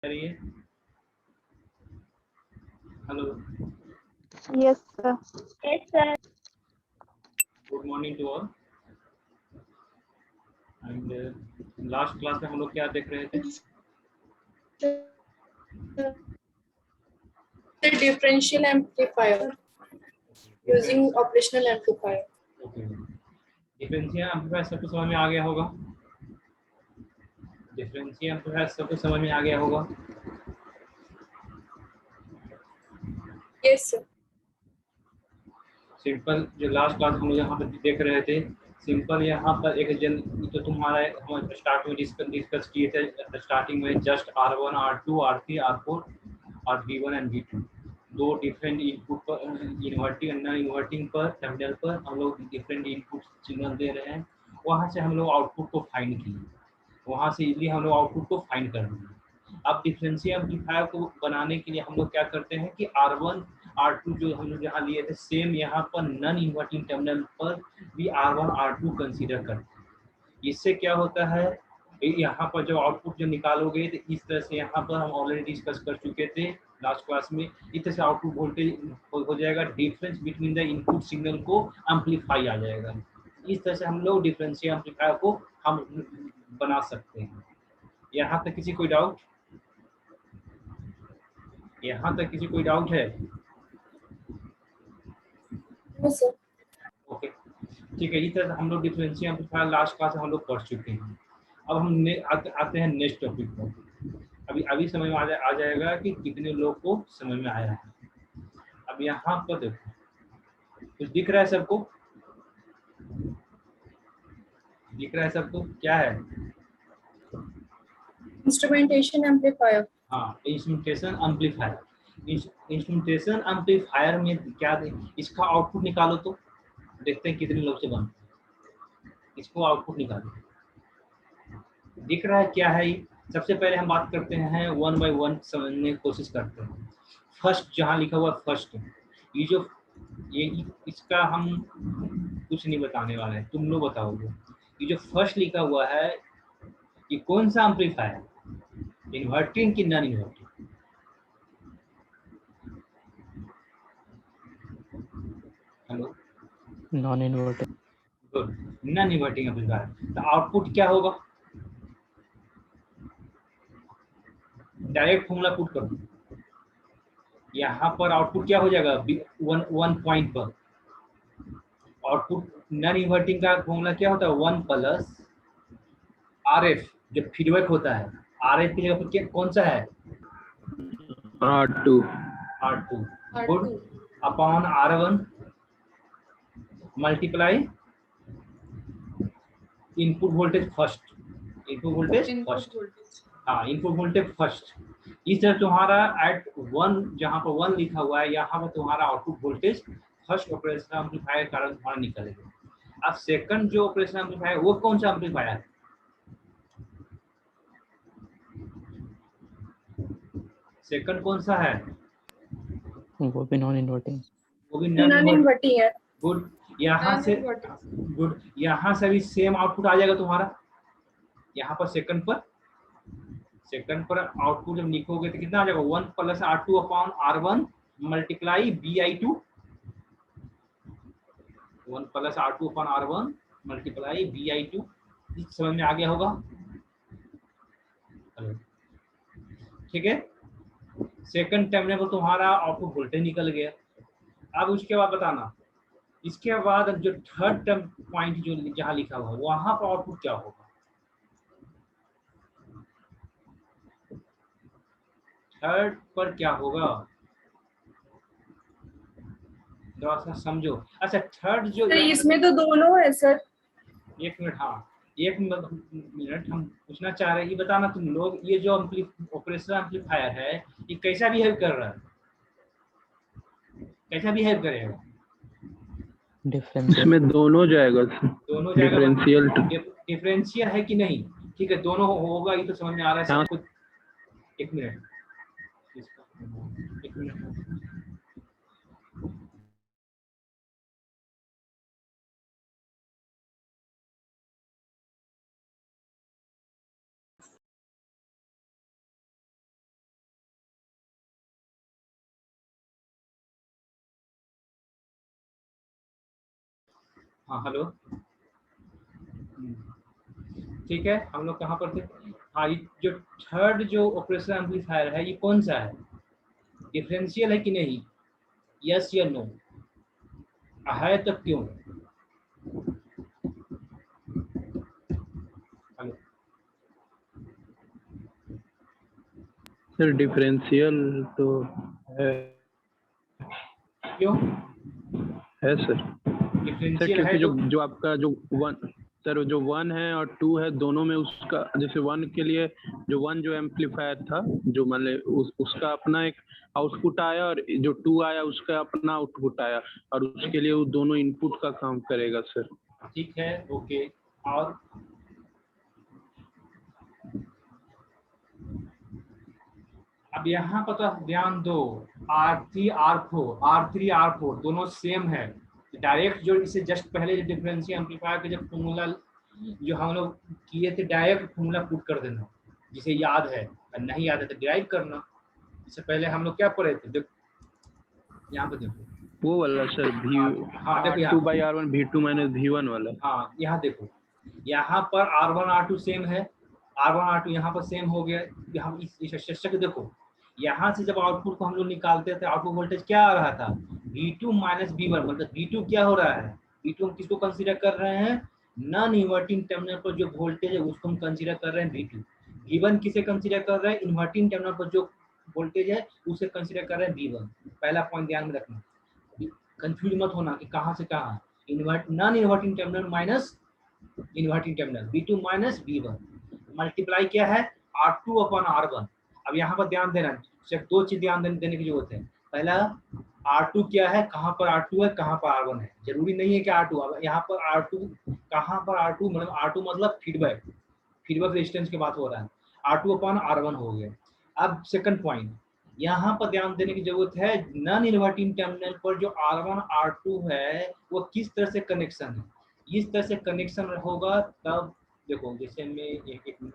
करिए। Hello. Yes, sir. Yes, sir. Good morning to all. And last class में हम लोग क्या देख रहे थे? The differential amplifier using operational amplifier. Okay, differential amplifier सबको समझ में आ गया होगा। डिफरेंशियल एम्पलीफायर सबको समझ में आ गया होगा। Yes, sir. सिंपल जो लास्ट क्लास हम लोग यहाँ पर देख रहे थे, सिंपल यहाँ पर एक तो तुम्हारा हम स्टार्ट में डिस्कस किए थे। स्टार्टिंग में just R1, R2, R3, R4 और V1 एंड V2 दो डिफरेंट इनपुट पर, इन्वर्टिंग और नॉन इन्वर्टिंग पर टर्मिनल पर हम लोग डिफरेंट इनपुट सिग्नल दे रहे हैं। वहाँ से हम लोग आउटपुट को फाइंड किए, वहाँ से इजीली हम लोग आउटपुट को फाइंड कर लेंगे। अब डिफरेंशियल एम्पलीफायर को बनाने के लिए हम लोग क्या करते हैं कि R1, R2 जो हम लोग यहाँ लिए थे, सेम यहाँ पर नॉन इन्वर्टिंग टर्मिनल पर भी R1, R2 कंसीडर करते हैं। इससे क्या होता है, यहाँ पर जो आउटपुट जो निकालोगे तो इस तरह से यहाँ पर हम ऑलरेडी डिस्कस कर चुके थे लास्ट क्लास में, इस तरह से आउटपुट वोल्टेज हो जाएगा, difference between the input signal को एम्पलीफाई आ जाएगा। इस तरह से हम लोग डिफरेंशियल एम्पलीफायर को हम बना सकते हैं। यहाँ तक किसी कोई डाउट? यहाँ तक किसी कोई डाउट है? No, sir. ओके, ठीक है। इस तरह से हम लोग डिफरेंशियल एम्पलीफायर लास्ट क्लास हम लोग पढ़ चुके हैं। अब हम आते हैं नेक्स्ट टॉपिक पर। अभी समझ में आ जाएगा कि कितने लोग को समझ में आया है। अब यहाँ पर देखो, कुछ दिख रहा है सबको? दिख रहा है सबको? क्या है? Instrumentation amplifier. हाँ, इंस्ट्रूमेंटेशन एम्पलीफायर। इंस्ट्रूमेंटेशन एम्पलीफायर में क्या इसका आउटपुट निकालो तो देखते हैं कितने लोग से बनता है। इसको आउटपुट निकालो, दिख रहा है क्या है ये? सबसे पहले हम बात करते हैं, वन बाय वन समझने की कोशिश करते हैं। फर्स्ट जहाँ लिखा हुआ फर्स्ट, ये इसका हम कुछ नहीं बताने वाले हैं, तुम लोग बताओगे। ये जो फर्स्ट लिखा हुआ है ये कौन सा एम्पलीफायर है, इन्वर्टिंग की non inverting? Hello, non inverting. Good, non inverting amplifier. तो आउटपुट क्या होगा? डायरेक्ट फॉर्मूला पुट करो। यहाँ पर आउटपुट क्या हो जाएगा? वन पॉइंट पर आउटपुट नॉन इन्वर्टिंग का फॉर्मूला क्या होता है? 1 प्लस RF जो फीडबैक होता है, RF की जगह पर कौन सा है? R2 good, upon R1 multiply input voltage first, input voltage first. इस तरह तुम्हारा एट 1 जहाँ पर 1 लिखा हुआ है, यहाँ पर तुम्हारा output voltage first operation amplifier के कारण तुम्हारा निकलेगा। अब सेकंड जो ऑपरेशन एम्पलीफायर वो कौन सा एम्पलीफायर है? सेकंड कौन सा है? वो भी नॉन इन्वर्टिंग। वो भी नॉन इन्वर्टिंग है। गुड, यहाँ से गुड, यहाँ से भी सेम आउटपुट आ जाएगा तुम्हारा। यहाँ पर सेकंड पर आउटपुट जब लिखोगे तो कितना आ जाएगा? 1 plus R2 upon R1 multiply BI2, 1 plus R2 upon R1 multiply BI2। समझ में आ गया होगा? ठीक है, सेकंड टर्मिनल पर तुम्हारा आउटपुट वोल्टेज निकल गया। अब उसके बाद बताना, इसके बाद जो थर्ड टर्म पॉइंट जो जहाँ लिखा हुआ है वहां पर आउटपुट क्या होगा? थर्ड पर क्या होगा? थोड़ा सा समझो। अच्छा, थर्ड जो सर इसमें तो दोनों है सर। एक मिनट, हाँ एक मिनट हम पूछना चाह रहे हैं, ये बताना तुम लोग, ये जो ऑपरेशनल एम्पलीफायर है ये कैसा बिहेव कर रहा है? कैसा बिहेव करेगा? इसमें दोनों जाएगा, दोनों जाएगा। डिफरेंशियल है कि नहीं? ठीक है, दोनों होगा, ये तो समझ में आ रहा है सब कुछ। एक मिनट हाँ हेलो, ठीक है, हम लोग कहाँ पर थे? हाँ, ये जो थर्ड जो ऑपरेशन एम्पलीफायर है ये कौन सा है? डिफरेंशियल है कि नहीं? यस या नो? है तो क्यों? हेलो, सर डिफरेंशियल तो है क्यों सर। सर डिफरेंशियल है? क्योंकि जो तो जो आपका जो वन, सर जो 1 है और 2 है दोनों में उसका, जैसे 1 के लिए जो 1 जो एम्पलीफायर था, जो मान ले उसका अपना एक आउटपुट आया, और जो 2 आया उसका अपना आउटपुट आया, और उसके लिए वो दोनों इनपुट का काम करेगा सर। ठीक है, ओके। और अब यहाँ पर तो ध्यान दो, R3 R4 दोनों सेम है। डायरेक्ट जो इसे जस्ट पहले जो डिफरेंशियल एम्पलीफायर के जब फॉर्मूला जो हम लोग किए थे, डायरेक्ट फॉर्मूला पुट कर देना, जिसे याद है, और नहीं याद है तो डिराइव करना। इससे पहले हम लोग क्या पढ़े थे? देखो यहाँ पे देखो, वो वाला सर भी हाँ देखो यहाँ, R2/R1 V2 माइनस V1 वाला। हाँ यहाँ देखो, यहाँ पर R1 R2 सेम है, R1 R2 यहाँ पर सेम हो गया। यहाँ इस शीर्षक देखो, यहाँ से जब आउटपुट को हम लोग निकालते थे, आउटपुट वोल्टेज क्या आ रहा था? V2 माइनस V1, मतलब V2 क्या हो रहा है? V2 हम किसको कंसीडर कर रहे हैं? नॉन इन्वर्टिंग टर्मिनल पर जो वोल्टेज है उसको हम कंसीडर कर रहे हैं V2। V1 किसे कंसीडर कर रहे हैं? इन्वर्टिंग टर्मिनल पर जो वोल्टेज है उसे कंसीडर कर रहे हैं V1। पहला पॉइंट ध्यान में रखना, कंफ्यूज मत होना कि कहाँ से कहाँ। Non inverting terminal minus inverting terminal, V2 minus V1 multiply क्या है? R2 upon R1। अब यहाँ पर ध्यान देना, सिर्फ दो चीज ध्यान देने की जरूरत है। पहला, R2 क्या है, कहाँ पर R2 है, कहाँ पर R1 है। जरूरी नहीं है कि R2, अब यहाँ पर R2 कहाँ पर R2 मतलब R2 मतलब फीडबैक रेजिस्टेंस की बात हो रहा है। R2 अपॉन R1 हो गया। अब सेकंड पॉइंट, यहाँ पर ध्यान देने की जरूरत है, नॉन इन्वर्टिंग टर्मिनल पर जो R1 R2 है वो किस तरह से कनेक्शन है। इस तरह से कनेक्शन होगा तब, देखो जैसे मैं एक मिनट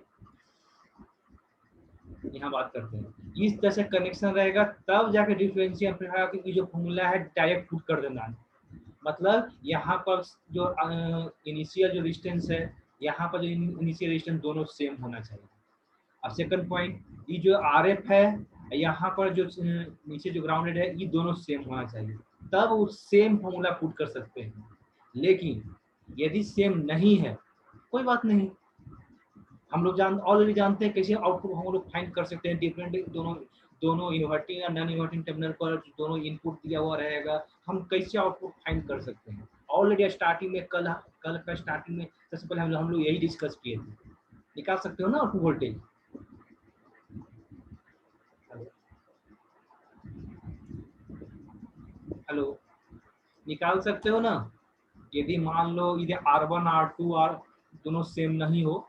यहाँ बात करते हैं, इस तरह से कनेक्शन रहेगा तब जाके डिफरेंशियल एम्पलीफायर की जो फॉर्मूला है डायरेक्ट पुट कर देना है। मतलब यहाँ पर जो इनिशियल जो रेजिस्टेंस है, यहाँ पर जो इनिशियल रेजिस्टेंस दोनों सेम होना चाहिए। अब सेकंड पॉइंट, ये जो RF है, यहाँ पर जो नीचे जो ग्राउंडेड है, ये दोनों सेम होना चाहिए, तब वो सेम फॉर्मूला पुट कर सकते हैं। लेकिन यदि सेम नहीं है, कोई बात नहीं, हम लोग ऑलरेडी जानते हैं कैसे आउटपुट हम लोग फाइंड कर सकते हैं। डिफरेंट दोनों इन्वर्टिंग और नॉन इन्वर्टिंग टर्मिनल पर दोनों इनपुट दिया हुआ रहेगा, हम कैसे आउटपुट फाइंड कर सकते हैं। ऑलरेडी स्टार्टिंग में कल का स्टार्टिंग में सबसे पहले हम लोग यही डिस्कस किए थे। निकाल सकते हो ना आउटपुट वोल्टेज? हेलो, निकाल सकते हो ना? यदि मान लो यदि R1 R2 R दोनों सेम नहीं हो।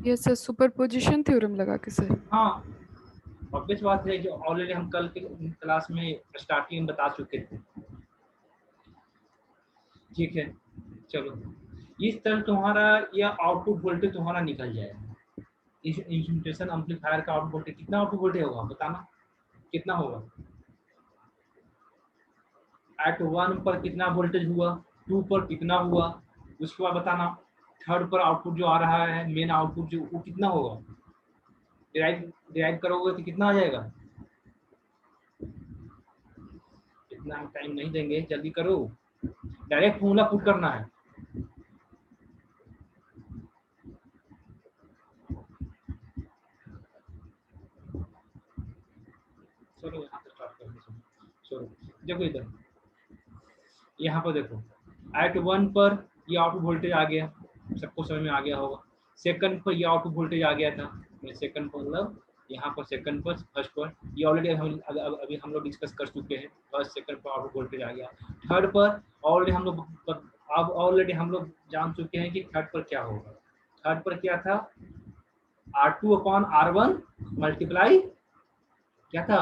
ये सर सुपरपोजिशन थ्योरम लगा के सर। हाँ, ऑब्वियस बात है, जो ऑलरेडी हम कल के क्लास में स्टार्टिंग में बता चुके थे। ठीक है, चलो, इस तरह तुम्हारा यह आउटपुट वोल्टेज तुम्हारा निकल जाएगा। इस इंस्ट्रूमेंटेशन एम्पलीफायर का आउटपुट वोल्टेज कितना आउटपुट वोल्टेज होगा बताना, कितना होगा? एट 1 पर कितना वोल्टेज हुआ, 2 पर कितना हुआ, उसके बाद बताना थर्ड पर आउटपुट जो आ रहा है, मेन आउटपुट जो, वो कितना होगा। डिराइव करोगे तो कितना आ जाएगा? इतना हम टाइम नहीं देंगे, जल्दी करो, डायरेक्ट फॉर्मूला पुट करना है। चलो यहाँ से स्टार्ट करते हैं। चलो देखो इधर, यहाँ पर देखो, एट 1 पर ये आउटपुट वोल्टेज आ गया, सबको समझ में आ गया होगा। सेकंड पर ये आउटपुट वोल्टेज आ गया था, सेकंड पर मतलब यहाँ पर सेकंड पर, फर्स्ट पर ये ऑलरेडी हम अभी हम लोग डिस्कस कर चुके हैं। फर्स्ट सेकंड पर आउटपुट वोल्टेज आ गया। थर्ड पर ऑलरेडी हम लोग जान चुके हैं कि थर्ड पर क्या होगा। थर्ड पर क्या था? R2 अपॉन R1 मल्टीप्लाई क्या था?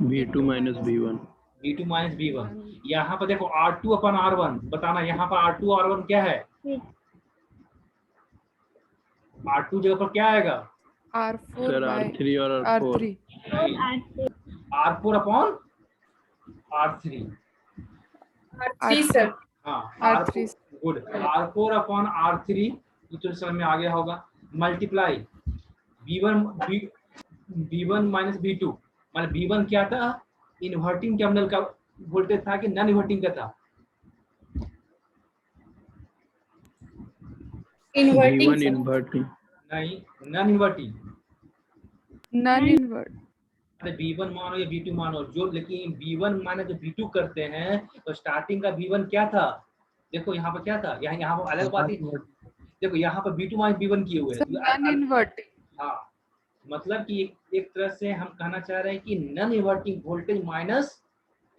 V2 minus V1। V2 minus V1। यहाँ पर देखो R2 अपॉन R1, बताना यहाँ पर R2 R1 क्या है? R2 जगह पर क्या आएगा? R4 सर by R3 और R4 R3 R4 upon R3। R3 sir. हाँ R3 good, R4 upon R3 ये तो समझ में आ गया होगा। मल्टीप्लाई V1 माइनस V2, मतलब V1 क्या था, इन्वर्टिंग टर्मिनल का वोल्टेज था कि नॉन इन्वर्टिंग का था? Inverting V1 sir. इन्वर्टिंग। नहीं, नॉन इन्वर्टिंग। नॉन इन्वर्ट अरे V1 मानो या V2 मानो जो, लेकिन V1 माइनस जो V2 करते हैं तो स्टार्टिंग का V1 क्या था? देखो यहाँ पर क्या था, यहाँ पर अलग बात है। देखो यहाँ पर V2 माइनस V1 किए हुए सर हैं। Non inverting. हाँ, मतलब कि एक तरह से हम कहना चाह रहे हैं कि non inverting voltage minus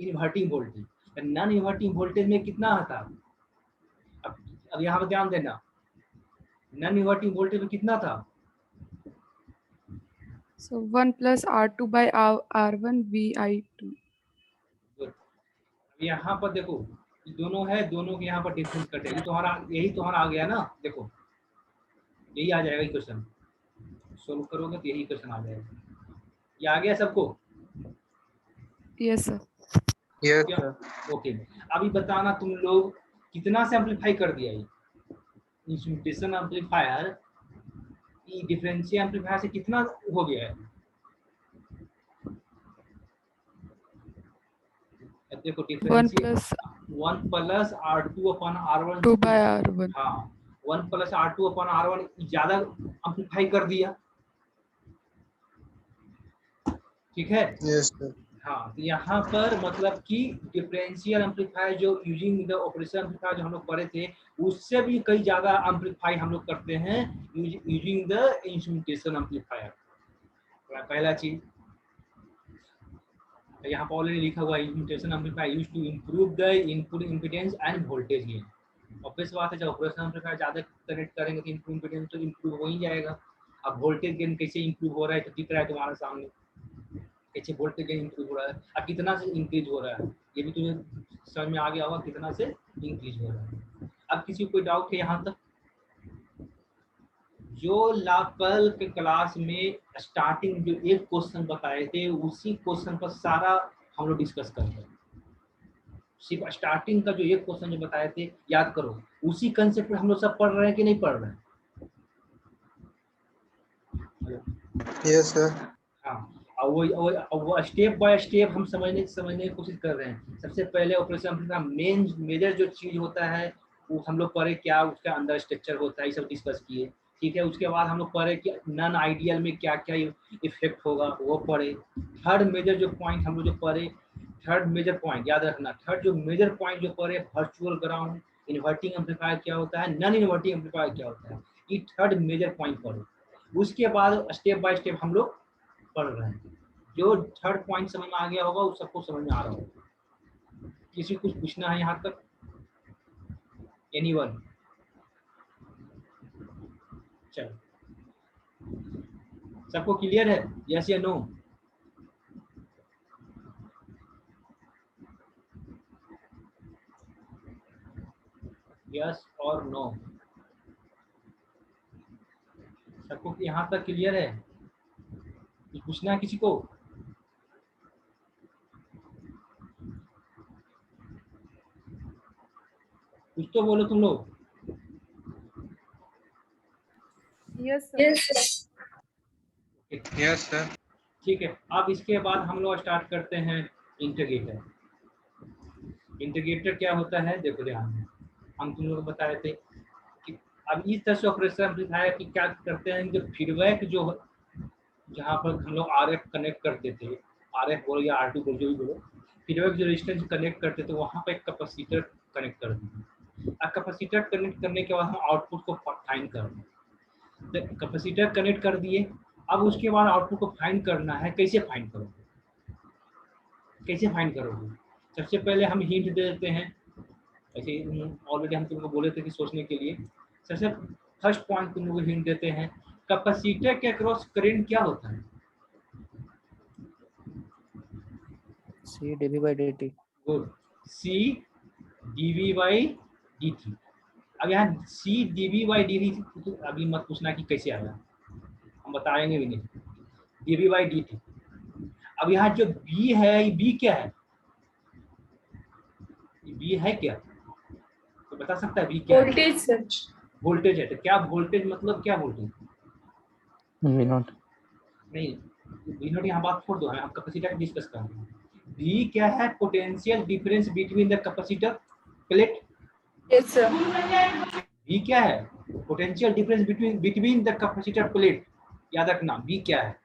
inverting voltage. Non inverting voltage में कितना था? अब यहाँ पर ध्यान देना, नॉन इन्वर्टिंग वोल्टेज में कितना था? So 1 plus R2 by R1 VI2. अब यहाँ पर देखो ये दोनों है, दोनों के यहाँ पर डिफरेंस कटे, ये तुम्हारा यही तुम्हारा आ गया ना। देखो यही आ जाएगा इक्वेशन, सोल्व करोगे तो यही क्वेश्चन आ जाएगा। ये आ गया सबको? Yes sir. ओके, अभी बताना तुम लोग कितना से एम्पलीफाई कर दिया ये इंस्ट्रूमेंटेशन एम्पलीफायर, ये डिफरेंशियल एम्पलीफायर से कितना हो गया है? देखो 1 differential plus 1 plus R2 upon R1 2 by R1. हाँ 1 प्लस R2 अपॉन R1 ज्यादा एम्पलीफाई कर दिया, ठीक है? Yes sir. हाँ, तो यहाँ पर मतलब कि डिफरेंशियल एम्पलीफायर जो यूजिंग द ऑपरेशन एम्पलीफायर जो हम लोग पढ़े थे, उससे भी कई ज्यादा एम्पलीफाई हम लोग करते हैं यूजिंग द इंस्ट्रूमेंटेशन एम्पलीफायर। पहला चीज यहाँ पर ऑलरेडी लिखा हुआ है, instrumentation amplifier used to improve the input impedance and voltage gain. Obvious बात है, जब ऑपरेशन एम्पलीफायर ज्यादा कनेक्ट करेंगे तो इनपुट इम्पीडेंस तो इंप्रूव हो ही जाएगा। अब वोल्टेज गेन कैसे इंप्रूव हो रहा है तो दिख रहा है तुम्हारे सामने, कैसे वोल्टेज गेन इंक्रीज हो रहा है, अब कितना से इंक्रीज हो रहा है ये भी तुम्हें समझ में आ गया होगा, कितना से इंक्रीज हो रहा है। अब किसी को कोई डाउट है यहाँ तक? जो कल के क्लास में स्टार्टिंग जो एक क्वेश्चन बताए थे उसी क्वेश्चन पर सारा हम लोग डिस्कस कर रहे हैं। सिर्फ स्टार्टिंग का जो एक क्वेश्चन जो बताए थे याद करो, उसी कंसेप्ट हम लोग सब पढ़ रहे हैं कि नहीं पढ़ रहे हैं? Yes sir. हाँ, और वो स्टेप बाय स्टेप हम समझने की कोशिश कर रहे हैं। सबसे पहले ऑपरेशन एम्पलीफायर मेन मेजर जो चीज होता है वो हम लोग पढ़े, क्या उसका अंदर स्ट्रक्चर होता है, ये सब डिस्कस किए, ठीक है? उसके बाद हम लोग पढ़े कि नॉन आइडियल में क्या क्या इफेक्ट होगा वो पढ़े। थर्ड मेजर जो पॉइंट हम लोग जो पढ़े, थर्ड मेजर पॉइंट याद रखना, थर्ड जो मेजर पॉइंट जो पढ़े, वर्चुअल ग्राउंड, इन्वर्टिंग एम्पलीफायर क्या होता है, नॉन इन्वर्टिंग एम्पलीफायर क्या होता है, ये थर्ड मेजर पॉइंट पढ़े। उसके बाद स्टेप बाय स्टेप हम लोग पढ़ रहे हैं। जो थर्ड पॉइंट समझ में आ गया होगा उस सबको समझ में आ रहा होगा। किसी कुछ पूछना है यहाँ तक? एनीवन? चलो, सबको क्लियर है? यस या नो? यस और नो? सबको यहाँ तक क्लियर है? कुछ पूछना है किसी को? कुछ तो बोलो तुम लोग। Yes sir. Yes sir. Yes sir. ठीक है, अब इसके बाद हम लोग स्टार्ट करते हैं इंटीग्रेटर। इंटीग्रेटर क्या होता है देखो ध्यान में, हम तुम लोग बताए थे कि अब इस तरह से ऑपरेशन एम्पलीफायर की क्या करते हैं, जो फीडबैक जो जहाँ पर हम लोग RF कनेक्ट करते थे, RF बोलो या R2 बोलो जो भी बोलो, फीडबैक जो रेजिस्टेंस कनेक्ट करते थे वहाँ पर एक कैपेसिटर कनेक्ट कर दिए। अब कैपेसिटर कनेक्ट करने के बाद हम आउटपुट को फाइंड कर दें, तो कैपेसिटर कनेक्ट कर दिए। अब उसके बाद आउटपुट को फाइंड करना है, कैसे फाइंड करोगे? कैसे फाइंड करोगे? सबसे पहले हम हिंट दे देते हैं, ऐसे ऑलरेडी हम तुमको बोले थे कि सोचने के लिए। सबसे फर्स्ट पॉइंट तुम लोग हिंट देते हैं, कैपेसिटर के अक्रॉस करंट क्या होता है? C dV by dt. Good, C dV by dt। अब यहाँ C dV by dt अभी मत पूछना कि कैसे आया, हम बताएंगे भी नहीं, dv by dt। अब यहाँ जो b है, ये b क्या है, ये b है क्या, तो बता सकता है b क्या है? Voltage sir. वोल्टेज है, तो क्या वोल्टेज मतलब क्या वोल्टेज? V naught. नहीं, वी नॉट यहाँ बात छोड़ दो, हम कैपेसिटर डिस्कस कर रहे हैं। वी क्या है? Potential difference between the capacitor plate. Yes sir. V क्या है? Potential difference between the capacitor plate. याद रखना, वी क्या है,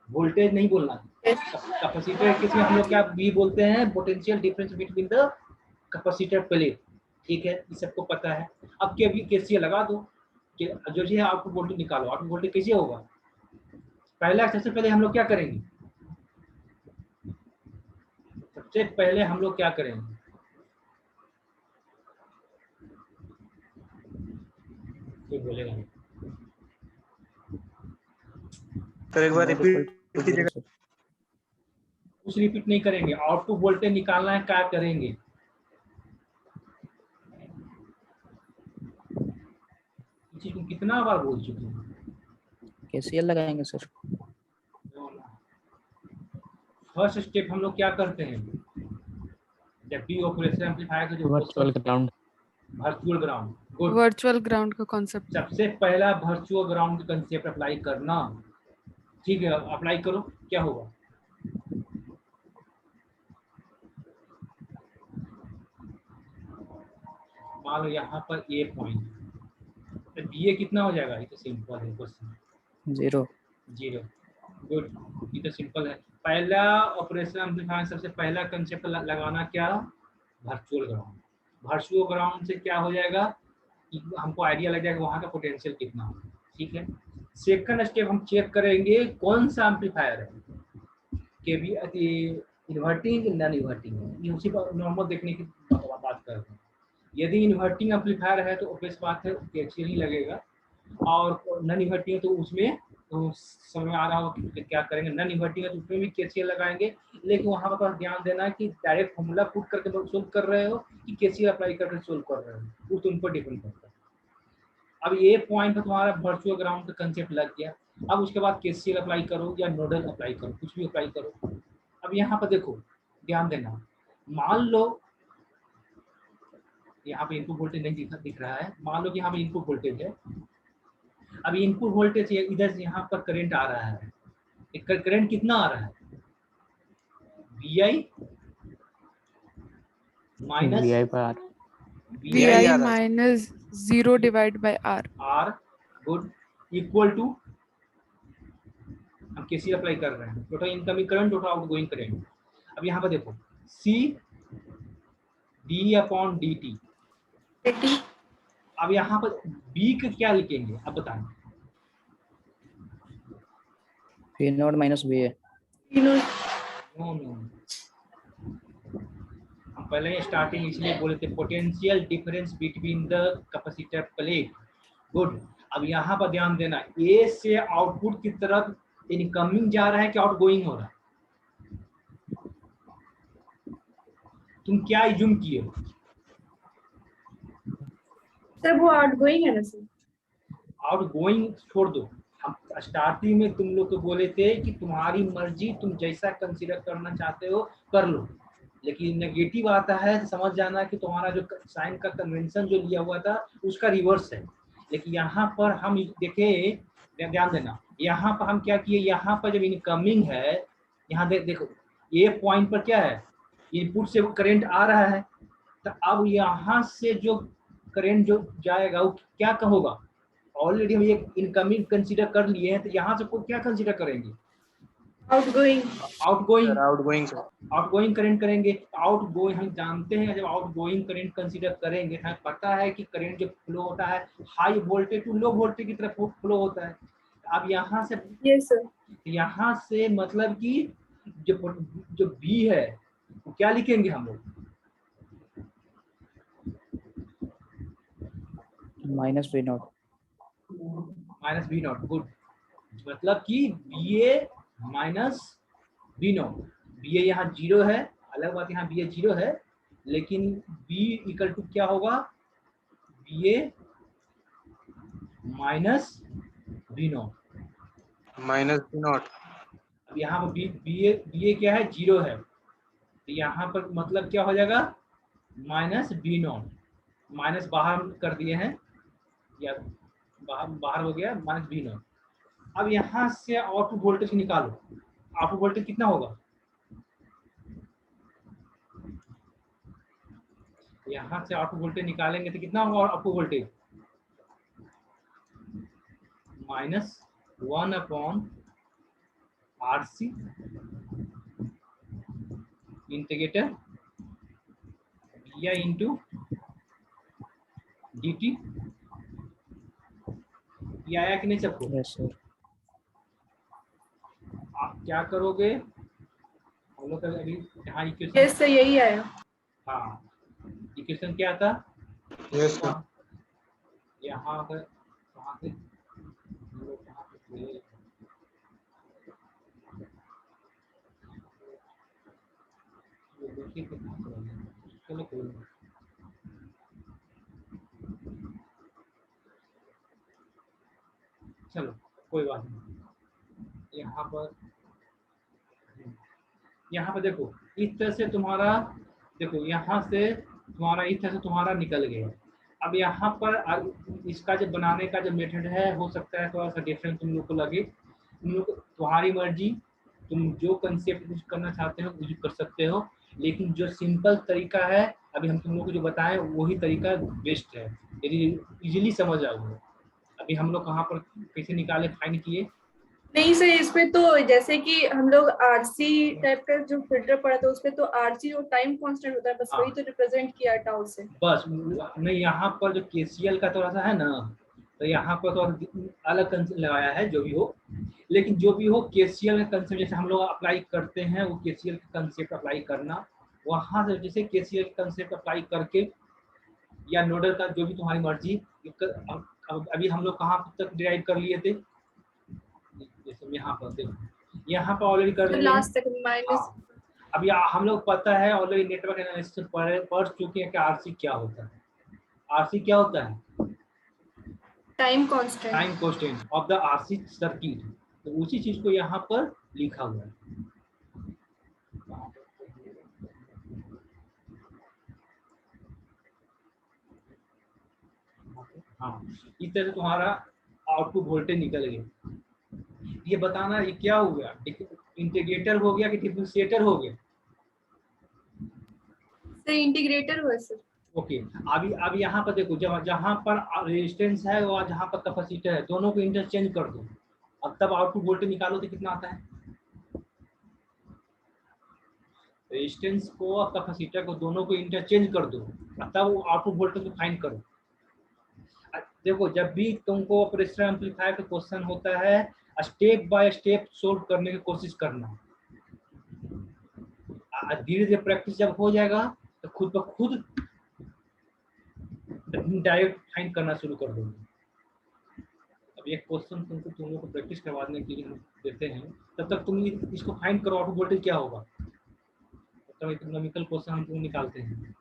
वोल्टेज नहीं बोलना। कैपेसिटर किसमें हम लोग क्या वी बोलते हैं? Potential difference between the capacitor plate. ठीक है, ये सबको पता है। अब क्या भी केसीएल लगा दो कि जो है आउटपुट वोल्टेज निकालो। आउटपुट वोल्टेज कैसे होगा? पहला सबसे पहले हम लोग क्या करेंगे? सबसे पहले हम लोग क्या करेंगे? ये बोलेगा नहीं। सर एक बार रिपीट कीजिएगा। कुछ रिपीट नहीं करेंगे, आउटपुट वोल्टेज निकालना है, क्या करेंगे? चीज तुम कितना बार बोल चुके हो? केसीएल लगाएंगे सर। फर्स्ट स्टेप हम लोग क्या करते हैं जब भी ऑपरेशन एम्पलीफायर का जो virtual ground. Virtual ground. Good. Virtual ground का कॉन्सेप्ट। सबसे पहला वर्चुअल ग्राउंड कंसेप्ट अप्लाई करना। ठीक है, अप्लाई करो, क्या होगा? मान लो यहाँ पर ए पॉइंट, तो बी ए कितना हो जाएगा? ये तो सिंपल है क्वेश्चन। 0। 0। गुड, ये तो सिंपल है। पहला ऑपरेशन एम्पलीफायर सबसे पहला कंसेप्ट लगाना क्या? Virtual ground. वर्चुअल ग्राउंड से क्या हो जाएगा कि हमको आइडिया लग जाएगा वहाँ का पोटेंशियल कितना है। ठीक है, सेकंड स्टेप हम चेक करेंगे कौन सा एम्पलीफायर है, के भी इन्वर्टिंग नॉन इन्वर्टिंग है। ये उसी पर नॉर्मल देखने की बात कर रहे हैं। यदि इन्वर्टिंग एम्पलीफायर है तो ऑब्वियस बात है केसीएल ही लगेगा, और नॉन इन्वर्टिंग है तो उसमें तो समझ में आ रहा हो कि क्या करेंगे। नॉन इन्वर्टिंग है तो उसमें भी केसीएल लगाएंगे, लेकिन वहाँ पर ध्यान देना है कि डायरेक्ट फॉर्मूला पुट करके सोल्व कर रहे हो कि केसीएल अप्लाई करके सोल्व कर रहे हो, वो तुम पर डिपेंड करता है। अब ये पॉइंट पर तुम्हारा वर्चुअल ग्राउंड का कंसेप्ट लग गया। अब उसके बाद केसीएल अप्लाई करो या नोडल अप्लाई करो, कुछ भी अप्लाई करो। अब यहाँ पर देखो, ध्यान देना, मान लो यहाँ पे इनपुट वोल्टेज नहीं दिख रहा है, मान लो कि यहाँ पे इनपुट वोल्टेज है। अब इनपुट वोल्टेज इधर से यहाँ पर करंट आ रहा है, करंट कितना आ रहा है? VI माइनस VI पर R। VI minus 0 divide by R। R। Good, equal to, हम केसीएल अप्लाई कर रहे हैं, total incoming current total outgoing current. अब यहाँ पर देखो C d/dt। अब यहाँ पर B का क्या लिखेंगे अब बताएं? V naught minus VA। No no, हम पहले स्टार्टिंग इसलिए बोले थे potential difference between the capacitor plate. Good, अब यहाँ पर ध्यान देना, ए से आउटपुट की तरफ इनकमिंग जा रहा है कि आउटगोइंग हो रहा है? तुम क्या इज्यूम किए हो? सर वो आउटगोइंग है ना सर। आउटगोइंग छोड़ दो, हम स्टार्टिंग में तुम लोग को बोले थे कि तुम्हारी मर्जी, तुम जैसा कंसीडर करना चाहते हो कर लो, लेकिन नेगेटिव आता है तो समझ जाना कि तुम्हारा जो साइन का कन्वेंशन जो लिया हुआ था उसका रिवर्स है। लेकिन यहाँ पर हम देखें, ध्यान देना, यहाँ पर हम क्या किए, यहाँ पर जब इनकमिंग है, यहाँ देखो ये पॉइंट पर क्या है, इनपुट से करंट आ रहा है, तो अब यहाँ से जो करंट जो जाएगा वो क्या कहोगा? ऑलरेडी हम ये इनकमिंग कंसीडर कर लिए हैं, तो यहाँ से क्या कंसीडर करेंगे? Outgoing. Outgoing, outgoing sir. Outgoing current करेंगे। आउटगोइंग हम जानते हैं, जब आउटगोइंग करंट कंसीडर करेंगे, हमें पता है कि करंट जो फ्लो होता है high voltage to low voltage की तरफ फ्लो होता है। अब यहाँ से, यस सर। यहाँ से मतलब कि जो बी है वो क्या लिखेंगे हम लोग? Minus V naught. Minus B naught. Good, मतलब कि B A minus B naught. B A यहाँ 0 है, अलग बात, यहाँ बी ए 0 है, लेकिन बी इक्वल टू क्या होगा? B A minus B naught. Minus B naught. अब यहाँ पर बी ए क्या है, 0 है, तो यहाँ पर मतलब क्या हो जाएगा, माइनस बी नॉट, माइनस बाहर कर दिए हैं या बाहर हो गया माइनस बी नॉट। अब यहाँ से आउटपुट वोल्टेज निकालो, आउटपुट वोल्टेज कितना होगा, यहाँ से आउटपुट वोल्टेज निकालेंगे तो कितना होगा output voltage, -1/RC integrator VI into dt। ये आया कि नहीं सबको? Yes sir. आप क्या करोगे, हम लोग का अभी यहाँ इक्वेशन, यस सर, यही आया। हाँ इक्वेशन क्या था, यस सर। यहाँ पर कहाँ से हम लोग कहाँ पे थे? ये देखिए कितना सरल है। चलो कोई नहीं। चलो कोई बात नहीं। यहाँ पर देखो इस तरह से तुम्हारा, देखो यहाँ से तुम्हारा इस तरह से तुम्हारा निकल गया। अब यहाँ पर इसका जो बनाने का जो मेथड है, हो सकता है थोड़ा सा डिफरेंट तुम लोग को लगे, तुम लोग तुम्हारी मर्जी, तुम जो कंसेप्ट यूज करना चाहते हो यूज कर सकते हो, लेकिन जो सिंपल तरीका है अभी हम तुम लोग को जो बताएं वही तरीका बेस्ट है, यदि इजीली समझ आओगे। अभी हम लोग कहाँ पर कैसे निकाले, फाइंड किए, नहीं सर, इसमें तो जैसे कि हम लोग आरसी टाइप का जो फिल्टर पड़ा था उसमें तो आरसी और टाइम कांस्टेंट होता है, बस वही तो रिप्रेजेंट किया टाउ से। बस नहीं, यहाँ पर जो केसीएल का थोड़ा सा है ना, तो यहाँ पर तो अलग कंसेप्ट लगाया है, जो भी हो, लेकिन जो भी हो केसीएल का कंसेप्ट जैसे हम लोग अप्लाई करते हैं वो केसीएल का कंसेप्ट अप्लाई करना, वहाँ से जैसे केसीएल का कंसेप्ट अप्लाई करके या नोडल का जो भी तुम्हारी मर्जी। अभी हम लोग कहाँ तक डिराइव कर लिए थे, जैसे यहाँ पर देखो, यहाँ पर ऑलरेडी कर लिए लास्ट तक माइनस। अभी हम लोग पता है ऑलरेडी नेटवर्क एनालिसिस पढ़ चुके हैं कि आरसी क्या होता है। आरसी क्या होता है, time constant, time constant of the RC circuit. तो उसी चीज को यहाँ पर लिखा हुआ है। हाँ, इस तरह से तुम्हारा आउटपुट वोल्टेज निकल गया। ये बताना ये क्या हो गया, इंटीग्रेटर हो गया कि डिफरेंशिएटर हो गया? सर इंटीग्रेटर हुआ सर। ओके, अभी यहाँ पर देखो, जब जहाँ पर रेजिस्टेंस है और जहाँ पर कैपेसिटर है, दोनों को इंटरचेंज कर दो, अब तब आउटपुट वोल्टेज निकालो तो कितना आता है। रेजिस्टेंस को और कैपेसिटर को दोनों को इंटरचेंज कर दो, तब वो आउटपुट वोल्टेज को फाइंड करो। देखो जब भी तुमको ऑपरेशनल एम्पलीफायर का क्वेश्चन होता है, स्टेप बाय स्टेप सोल्व करने की कोशिश करना। धीरे धीरे प्रैक्टिस जब हो जाएगा तो खुद ब खुद डायरेक्ट फाइंड करना शुरू कर दोगे। अब एक क्वेश्चन तुम लोगों को प्रैक्टिस करवाने के लिए हम देते हैं, तब तक तुम इसको फाइंड करो आउटपुट वोल्टेज क्या होगा, तब तक इकोनॉमिकल क्वेश्चन हम तुम निकालते हैं।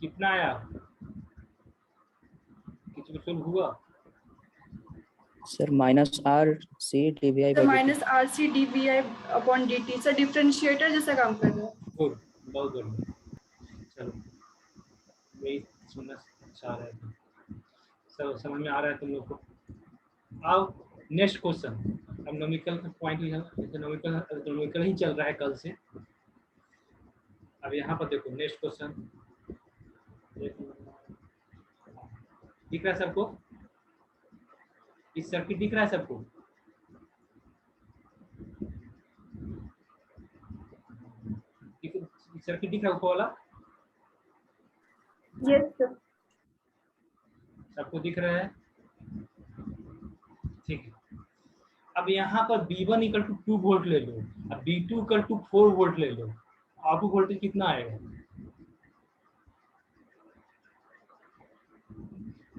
कितना आया, किसी को सोल्व हुआ? Sir minus R C DVI तो by minus R C D B I upon D T. Sir differentiator जैसा काम कर रहा है। गुड, बहुत बढ़िया। चलो यही सुनना अच्छा आ रहा है, सब समझ में आ रहा है तुम लोग को। आओ नेक्स्ट क्वेश्चन। अब नोमिकल का पॉइंट नोमिकल ही चल रहा है कल से। अब यहाँ पर देखो नेक्स्ट क्वेश्चन दिख रहा है सबको, इस सर्किट दिख रहा है सबको? सर्किट दिख रहा है ऊपर वाला? Yes sir. सबको दिख रहा है? ठीक है। अब यहाँ पर V1 इक्वल टू 2 वोल्ट ले लो, अब V2 इक्वल टू 4 वोल्ट ले लो, आउटपुट वोल्टेज कितना आएगा?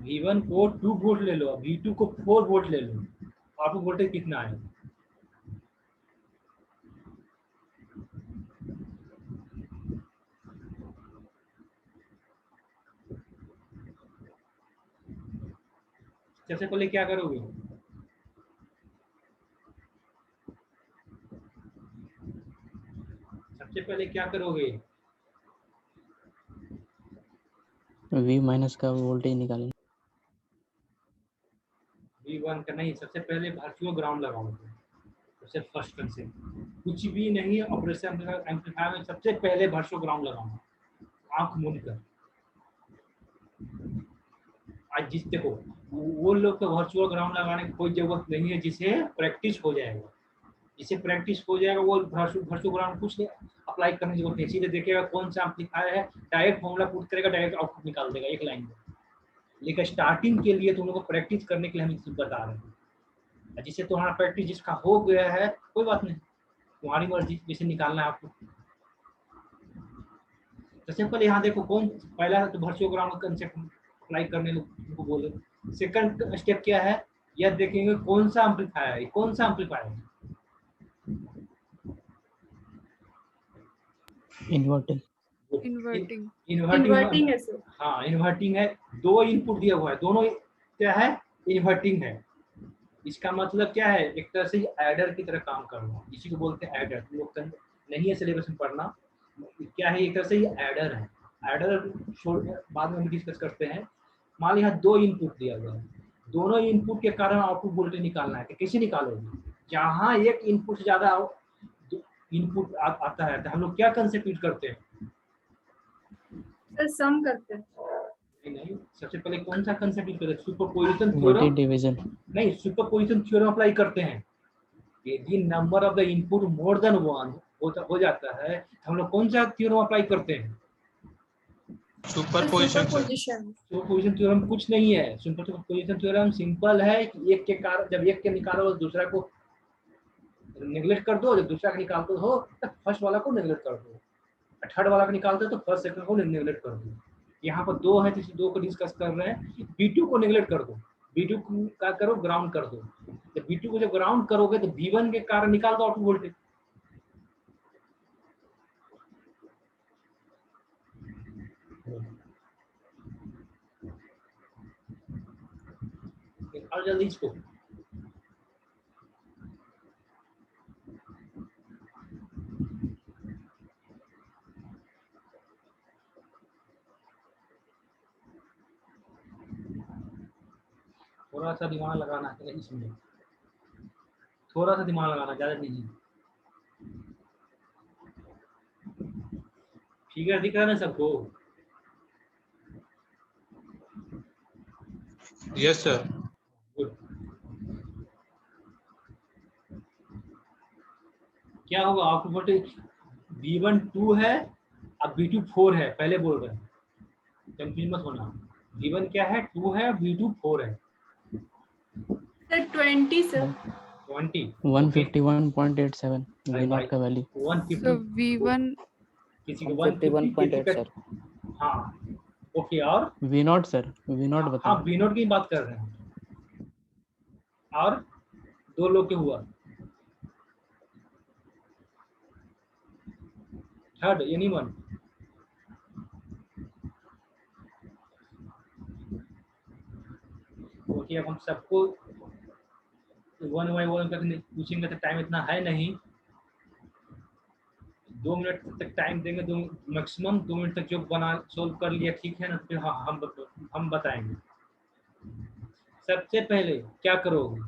V1 को 2 वोल्ट ले लो, V2 को 4 वोल्ट ले लो, आउटपुट वोल्टेज कितना आएगा? सबसे पहले क्या करोगे? सबसे पहले क्या करोगे? V माइनस का वोल्टेज निकालेंगे। V1 का नहीं, सबसे पहले वर्चुअल ग्राउंड लगाओगे, सबसे फर्स्ट कंसेप्ट। कुछ भी नहीं है ऑपरेशन एम्पलीफायर में, सबसे पहले वर्चुअल ग्राउंड लगाओ, आंख मूंद कर। आज जिस देखो वो लोग को वर्चुअल ग्राउंड लगाने की कोई जरूरत नहीं है, जिसे प्रैक्टिस हो जाएगा, जिसे प्रैक्टिस हो जाएगा वो वर्चुअल ग्राउंड कुछ नहीं अप्लाई करने की जरूरत नहीं, सीधे देखेगा कौन सा एम्पलीफायर है, डायरेक्ट फॉर्मूला पुट करेगा, डायरेक्ट आउटपुट निकाल देगा एक लाइन में। लेकिन स्टार्टिंग के लिए तुम लोग को प्रैक्टिस करने के लिए हम चीज बता रहे हैं, जिससे तुम्हारा प्रैक्टिस जिसका हो गया है कोई बात नहीं, तुम्हारी मर्जी जिसे निकालना है आपको। तो सिंपल यहाँ देखो कौन पहला तो वर्चुअल ग्राउंड कंसेप्ट अप्लाई करने को बोले। सेकंड स्टेप क्या है, यह देखेंगे कौन सा एम्पलीफायर है, कौन सा एम्पलीफायर है? इन्वर्टिंग इन्वर्टिंग है सर। हाँ इन्वर्टिंग है, 2 इनपुट दिया हुआ है, दोनों क्या है? इन्वर्टिंग है। इसका मतलब क्या है? एक तरह से एडर की तरह काम करना, इसी को बोलते हैं एडर। तुम लोग नहीं है सिलेबस में पढ़ना, क्या है? एक तरह से ये एडर है। एडर बाद में हम डिस्कस करते हैं। मान लीजिए 2 इनपुट दिया गया है, दोनों इनपुट के कारण आउटपुट वोल्टेज निकालना है, तो कैसे निकालोगे? जहाँ एक इनपुट से ज्यादा इनपुट आता है तो हम लोग क्या कंसेप्ट यूज करते हैं? सर सम करते हैं। नहीं, सबसे पहले कौन सा कंसेप्ट यूज करते हैं? Superposition theorem. डिवीजन नहीं, सुपरपोजिशन थ्योरम अप्लाई करते हैं। यदि number of the input more than 1 हो जाता है तो हम लोग कौन सा थ्योरम अप्लाई करते हैं? सुपरपोजिशन। सुपरपोजिशन थ्योरम कुछ नहीं है। सुपरपोजिशन थ्योरम सिंपल है कि एक के कारण जब एक के निकालो तो दूसरा को नेग्लेक्ट कर दो, जब दूसरा का निकालते हो तो फर्स्ट वाला को नेग्लेक्ट कर दो, थर्ड वाला का निकालते हो तो फर्स्ट सेकंड को नेग्लेक्ट कर दो। यहाँ पर 2 है तो इसी 2 को डिस्कस कर रहे हैं। B2 को नेग्लेक्ट कर दो, B2 को क्या करो? ग्राउंड कर दो। जब B2 को जब ग्राउंड करोगे तो V1 के कारण निकाल दो आउटपुट वोल्टेज। और जल्दी इसको थोड़ा सा दिमाग लगाना है इसमें, थोड़ा सा दिमाग लगाना, ज्यादा नहीं। फिगर दिख रहा है ना सबको? Yes sir. गुड। क्या होगा? आउटपुट वोल्टेज V1 2 है, अब V2 4 है, पहले बोल रहे हैं, कंफ्यूज मत होना। V1 क्या है? 2 है, V2 4 है। सर 20 सर 20 151.87 V नॉट का वैल्यू 150 So V1 किसी को 151.8 सर। हाँ ओके। और V not sir, V not हाँ बताओ। V नोट की बात कर रहे हैं। और 2 लोग के हुआ, थर्ड यानी 1। ओके, अब हम सबको 1 बाई 1 तक पूछेंगे तो टाइम इतना है नहीं, 2 मिनट तक टाइम देंगे, 2 मैक्सिमम 2 मिनट तक जो बना सोल्व कर लिया ठीक है ना, फिर हम बताएंगे। सबसे पहले क्या करोगे?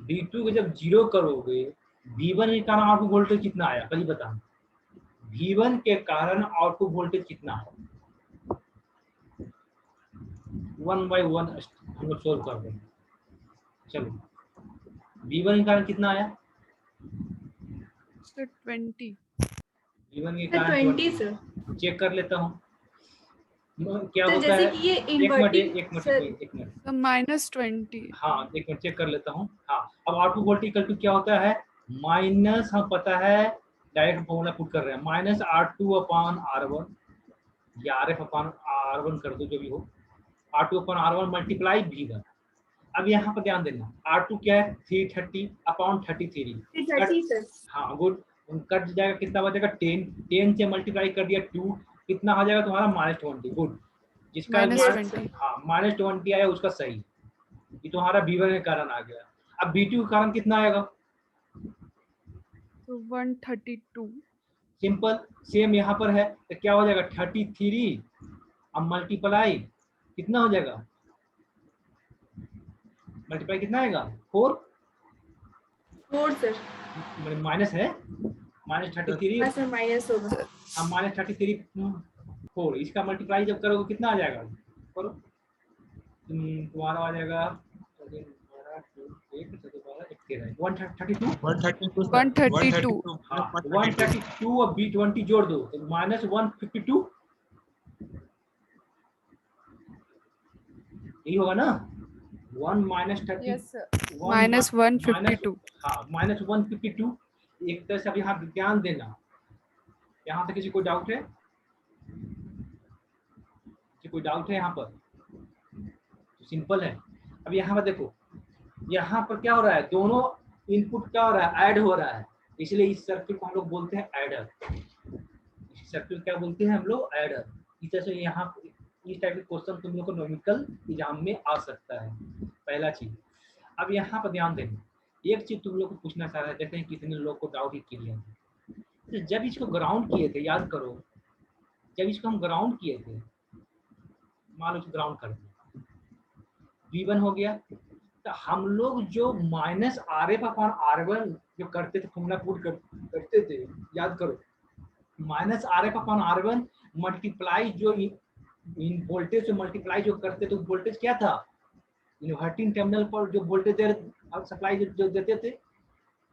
V2 को जब 0 करोगे, V1 के कारण आउटपुट वोल्टेज कितना आया? पहले बताओ, V1 के कारण आउटपुट वोल्टेज कितना है? 1 बाई 1 हम लोग सोल्व कर देंगे। चलो, V1 के कारण कितना आया? सर 20 V1 के कारण 20 सर। चेक कर लेता हूँ। क्या तो होता जैसे है, कि ये एक मिनट इन्वर्टिंग एक मिनट सर, एक मिनट, -20 हाँ एक मिनट चेक कर लेता हूँ। हाँ अब R2 वोल्ट इक्वल टू क्या होता है, माइनस, हम पता है डायरेक्ट फॉर्मूला पुट कर रहे हैं, माइनस R2 अपॉन R1 या RF अपॉन R1 कर दो जो भी हो, R2 upon R1 multiply V1। अब यहाँ पर ध्यान देना, R2 क्या है 330 अपॉन 33, 30 सर, हाँ गुड, कट जाएगा, कितना बचेगा 10, 10 से मल्टीप्लाई कर दिया 2, कितना आ जाएगा तुम्हारा -20, गुड, जिसका -20 हाँ -20 आया उसका सही, ये तुम्हारा V1 के कारण आ गया। अब V2 के कारण कितना आएगा, तो 132 सिंपल, सेम यहाँ पर है, तो क्या हो जाएगा 33, अब मल्टीप्लाई कितना हो जाएगा, मल्टीप्लाई कितना आएगा 4, 4 सर, माइनस है, -33, हाँ सर माइनस होगा, अब -33 4, इसका मल्टीप्लाई जब करोगे कितना आ जाएगा, करो तुम्हारा आ जाएगा 132, 132 132 हाँ 132 और B20 जोड़ दो तो -152, यही होगा ना, 1 -30, यस सर -152 हाँ -152। एक तरह से अब यहाँ ध्यान देना, यहाँ तक किसी को डाउट है, कोई डाउट है यहाँ पर, तो सिंपल है। अब यहाँ पर देखो, यहाँ पर क्या हो रहा है, दोनों इनपुट क्या हो रहा है, ऐड हो रहा है, इसलिए इस सर्किट को हम लोग बोलते हैं एडर, इस सर्किट क्या बोलते हैं हम लोग, एडर। इस तरह से यहाँ इस टाइप के क्वेश्चन तुम लोग को न्यूमेरिकल एग्जाम में आ सकता है, पहला चीज। अब यहाँ पर ध्यान देना, एक चीज तुम लोग को पूछना चाह रहा है, देखते हैं कितने लोग को डाउट ही क्लियर है। तो जब इसको ग्राउंड किए थे, याद करो, जब इसको हम ग्राउंड किए थे, मान लो ग्राउंड कर दिया, V1 हो गया, तो हम लोग जो -RF/R1 जो करते थे, फॉर्मूला पुट करते थे, याद करो, -RF/R1 मल्टीप्लाई जो इन वोल्टेज से मल्टीप्लाई जो करते थे, वोल्टेज क्या था, इन्वर्टिंग टर्मिनल पर जो वोल्टेज सप्लाई जो देते थे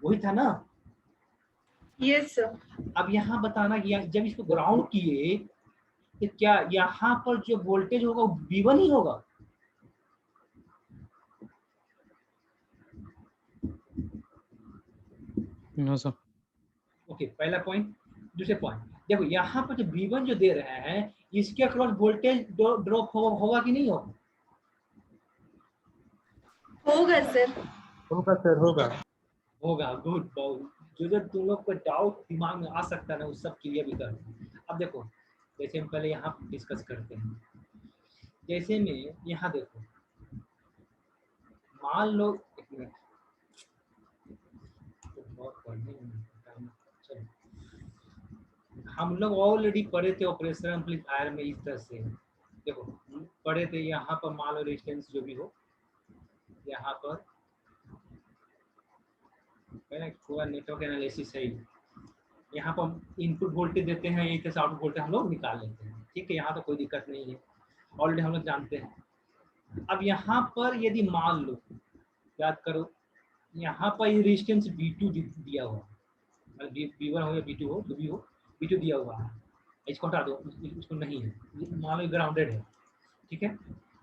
वही था ना। यस सर, अब यहाँ बताना कि जब इसको ग्राउंड किए तो क्या यहाँ पर जो वोल्टेज होगा वो V1 ही होगा, नो सर। ओके पहला पॉइंट। दूसरे पॉइंट देखो, यहाँ पर जो V1 जो दे रहे हैं, इसके अक्रॉस वोल्टेज ड्रॉप होगा कि नहीं होगा, होगा सर, होगा सर, होगा। होगा, गुड, जो तुम लोग को डाउट दिमाग में आ सकता है ना, उस सब क्लियर भी कर। अब देखो, जैसे हम पहले यहाँ डिस्कस करते हैं, जैसे में यहाँ देखो, मान लो एक मिनट, तो बहुत पढ़ने में टाइम, चलो हम लोग ऑलरेडी पढ़े थे ऑपरेशन एम्पलीफायर में, इस तरह से देखो पढ़े थे। यहाँ पर मान लो रेजिस्टेंस जो भी हो, यहाँ पर पूरा नेटवर्क एनालिसिस है, यहाँ पर इनपुट वोल्टेज देते हैं, एक तरह से आउटपुट वोल्टेज हम लोग निकाल लेते हैं, ठीक है, यहाँ तो कोई दिक्कत नहीं है, ऑलरेडी हम लोग जानते हैं। अब यहाँ पर यदि मान लो, याद करो, यहाँ पर ये रेजिस्टेंस V2 दिया हुआ है, V1 हो या V2 हो, जो भी हो, V2 दिया हुआ है, इसको हटा दो, इसको नहीं है, मान लो ग्राउंडेड है, ठीक है।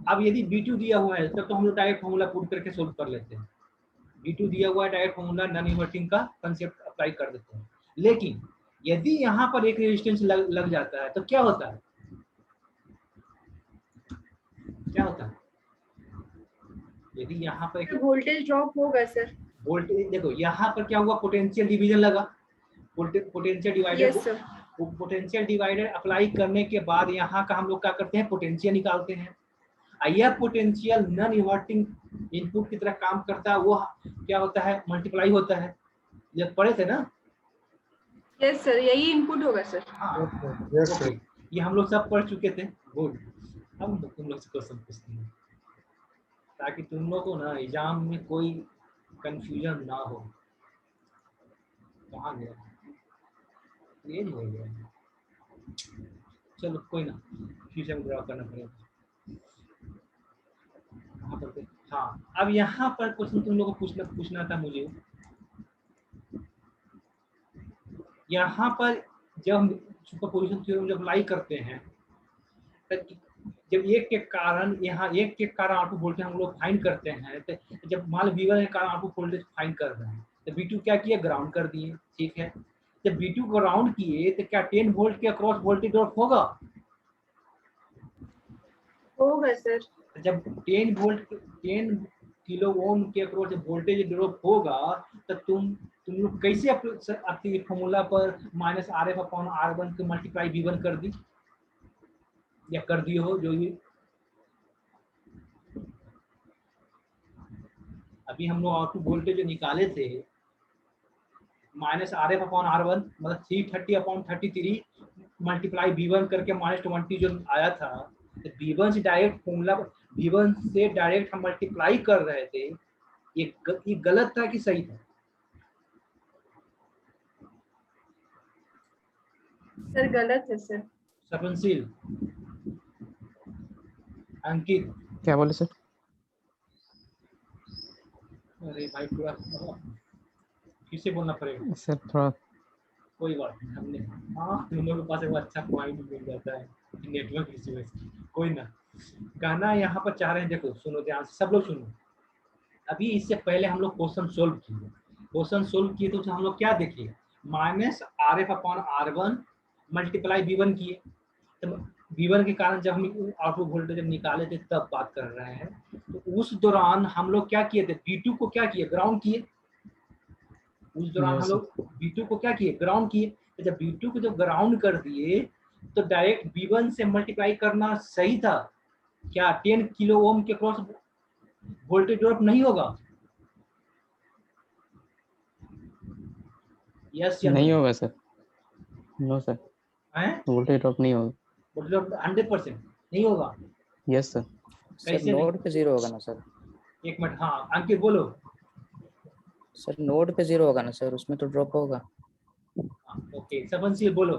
अब यदि V2 दिया हुआ है तब तो हम लोग डायरेक्ट फॉर्मूला पुट करके सोल्व कर लेते हैं, V2 दिया हुआ है, डायरेक्ट फॉर्मूला नॉन इन्वर्टिंग का कंसेप्ट अप्लाई कर देते हैं। लेकिन यदि यहाँ पर एक रेजिस्टेंस लग जाता है तो क्या होता है, क्या होता है, यदि यहाँ पर एक वोल्टेज ड्रॉप होगा सर, वोल्टेज देखो, यहाँ पर क्या हुआ, पोटेंशियल डिवीजन लगा, potential divider, yes sir, potential divider apply करने के बाद यहाँ का हम लोग क्या करते हैं, पोटेंशियल निकालते हैं। यह पोटेंशियल नॉन इन्वर्टिंग इनपुट की तरह काम करता है, वो क्या होता है, मल्टीप्लाई होता है, जब पढ़े थे ना। यस सर, यही इनपुट होगा सर। हाँ यस सर, ये हम लोग सब पढ़ चुके थे, गुड। अब तुम लोग से क्वेश्चन पूछते हैं ताकि तुम लोग को ना एग्जाम में कोई कंफ्यूजन ना हो। कहाँ गया, ये नहीं हो गया, चलो कोई ना, फिर से ड्रॉ करना पड़ेगा। हाँ अब यहाँ पर क्वेश्चन तुम लोग को पूछना था मुझे, यहाँ पर जब हम सुपरपोजिशन थ्योरम जब अप्लाई करते हैं, जब एक के कारण यहाँ एक के कारण आउटपुट वोल्टेज हम लोग फाइंड करते हैं, तो जब मान लो V1 के कारण आउटपुट वोल्टेज फाइंड कर रहे हैं तो V2 क्या किया, ग्राउंड कर दिए, ठीक है। जब V2 ग्राउंड किए तो क्या 10 वोल्ट के अक्रॉस वोल्टेज ड्रॉप होगा? होगा सर। जब 10 किलो ओम के अक्रॉस वोल्टेज ड्रॉप होगा तो तुम लोग कैसे अपनी फॉर्मूला पर -RF/R1 के मल्टीप्लाई V1 कर दी या कर दिए हो? जो ये अभी हम लोग आउटपुट वोल्टेज जो निकाले थे -RF/R1 मतलब 330/33 मल्टीप्लाई V1 करके -20 जो आया था, तो V1 से डायरेक्ट फॉर्मूला V1 से डायरेक्ट हम मल्टीप्लाई कर रहे थे, ये गलत था कि सही था? सर गलत है सर। सरवनशील, अंकित, क्या बोले सर? अरे भाई पूरा फिर से बोलना पड़ेगा सर थोड़ा कोई बात नहीं, हमने तुम लोगों के पास एक अच्छा पॉइंट मिल जाता है नेटवर्क इश्यू है, कोई ना। कहना यहाँ पर चाह रहे हैं, देखो सुनो ध्यान से, सब लोग सुनो। अभी इससे पहले हम लोग क्वेश्चन सोल्व किए तो हम लोग क्या देखे, -RF/R1 मल्टीप्लाई V1 किए, तो V1 के कारण जब हम आउटपुट वोल्टेज जब निकाले थे तब बात कर रहे हैं। तो उस दौरान हम लोग क्या किए थे, V2 को क्या किए, ग्राउंड किए। उस दौरान हम लोग V2 को क्या किए, ग्राउंड किए। तो जब V2 को जब ग्राउंड कर दिए तो डायरेक्ट V1 से मल्टीप्लाई करना सही था क्या? 10 किलो ओम के क्रॉस वोल्टेज ड्रॉप नहीं होगा? यस या नहीं होगा sir, no sir, voltage drop नहीं होगा। वोल्टेज ड्रॉप 100% नहीं होगा? Yes sir. कैसे नोड पे 0 होगा ना सर? एक मिनट, हाँ अंकित बोलो। सर नोड पे 0 होगा ना सर, उसमें तो ड्रॉप होगा। ओके, सरवनशील बोलो।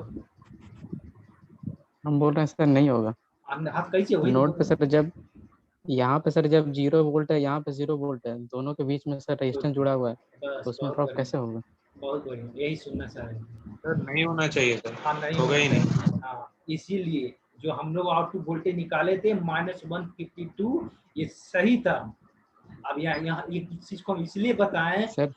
हम बोल रहे हैं सर नहीं होगा। आप कैसे हुई? नोड पे सर जब यहाँ पे सर जब 0 वोल्ट है, यहाँ पे 0 वोल्ट है, दोनों के बीच में सर रेजिस्टेंस जुड़ा हुआ है, तो उसमें ड्रॉप कैसे होगा? बहुत बढ़िया, यही सुनना चाह रहे हैं सर नहीं होना चाहिए सर, हाँ, नहीं होगा ही नहीं। हाँ, इसीलिए जो हम लोग आउटपुट वोल्टेज निकाले थे -152 ये सही था। अब यहाँ ये चीज को हम इसलिए बताएं सर,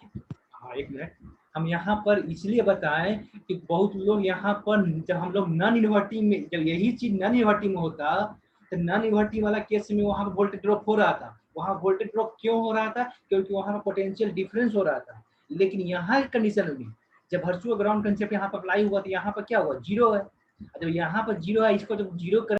हाँ एक मिनट, हम यहाँ पर इसलिए बताएं कि बहुत लोग यहाँ पर जब हम लोग नॉन इन्वर्टिंग में, जब यही चीज नॉन इन्वर्टिंग में होता तो नॉन इन्वर्टिंग वाला केस में वहाँ पर वोल्टेज ड्रॉप हो रहा था। वहाँ वोल्टेज ड्रॉप क्यों हो रहा था? क्योंकि वहाँ पर पोटेंशियल डिफरेंस हो रहा था। लेकिन यहाँ के कंडीशन में जब वर्चुअल ग्राउंड कंसेप्ट यहाँ पर अप्लाई हुआ तो यहाँ पर क्या हुआ, 0 है। जब यहाँ पर 0 है, इसको जब 0 कर